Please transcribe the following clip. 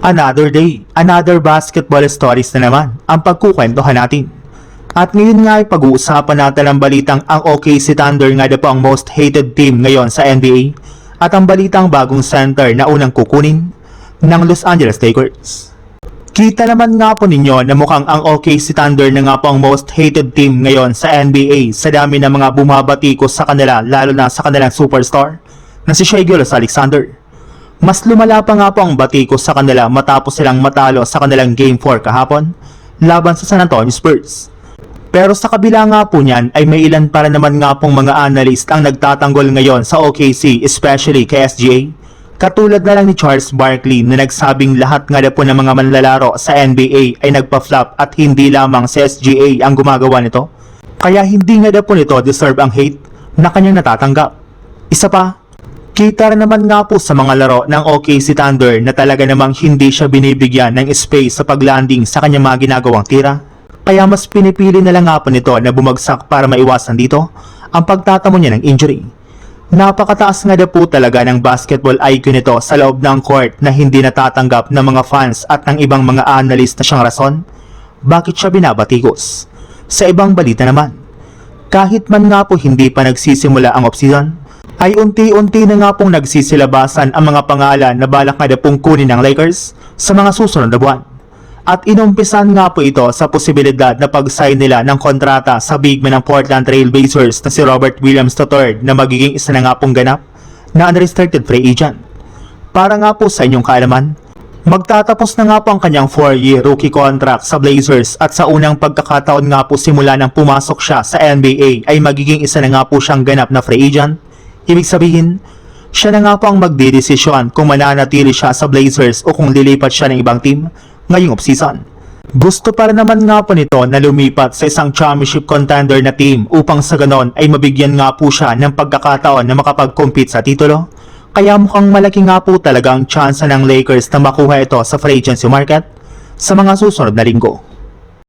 Another day, another basketball stories na naman ang pagkukwentuhan natin. At ngayon nga ay pag-uusapan natin ang balitang ang OKC Thunder nga na po ang most hated team ngayon sa NBA at ang balitang bagong center na unang kukunin ng Los Angeles Lakers. Kita naman nga po ninyo na mukhang ang OKC Thunder na nga po ang most hated team ngayon sa NBA sa dami ng mga bumabatikos sa kanila, lalo na sa kanilang superstar na si Shai Gilgeous-Alexander. Mas lumala pa nga po ang batikos sa kanila matapos silang matalo sa kanilang Game 4 kahapon laban sa San Antonio Spurs. Pero sa kabila nga po niyan ay may ilan para naman nga pong mga analyst ang nagtatanggol ngayon sa OKC, especially kay SGA. Katulad na lang ni Charles Barkley na nagsabing lahat nga na po ng mga manlalaro sa NBA ay nagpa-flop at hindi lamang si SGA ang gumagawa nito. Kaya hindi nga na po nito deserve ang hate na kanyang natatanggap. Isa pa, kita rin naman nga po sa mga laro ng OKC Thunder na talaga namang hindi siya binibigyan ng space sa paglanding sa kanyang mga ginagawang tira. Kaya mas pinipili na lang nga po nito na bumagsak para maiwasan dito ang pagtatamo niya ng injury. Napakataas nga na po talaga ng basketball IQ nito sa loob ng court na hindi natatanggap ng mga fans at ng ibang mga analyst na siyang rason bakit siya binabatikos. Sa ibang balita naman, kahit man nga po hindi pa nagsisimula ang offseason, ay unti-unti na nga pong nagsisilabasan ang mga pangalan na balak nga na pong kunin ng Lakers sa mga susunod na buwan. At inumpisan nga po ito sa posibilidad na pag-sign nila ng kontrata sa big man ng Portland Trail Blazers na si Robert Williams III na magiging isa na nga pong ganap na unrestricted free agent. Para nga po sa inyong kaalaman, magtatapos na nga po ang kanyang 4-year rookie contract sa Blazers at sa unang pagkakataon nga po simula nang pumasok siya sa NBA ay magiging isa na nga po siyang ganap na free agent. Ibig sabihin, siya na nga po ang magdidesisyon kung mananatili siya sa Blazers o kung lilipat siya ng ibang team ngayong offseason. Gusto pa rin naman nga po nito na lumipat sa isang championship contender na team upang sa ganon ay mabigyan nga po siya ng pagkakataon na makapag-compete sa titulo. Kaya mukhang malaki nga po talagang chance ng Lakers na makuha ito sa free agency market sa mga susunod na linggo.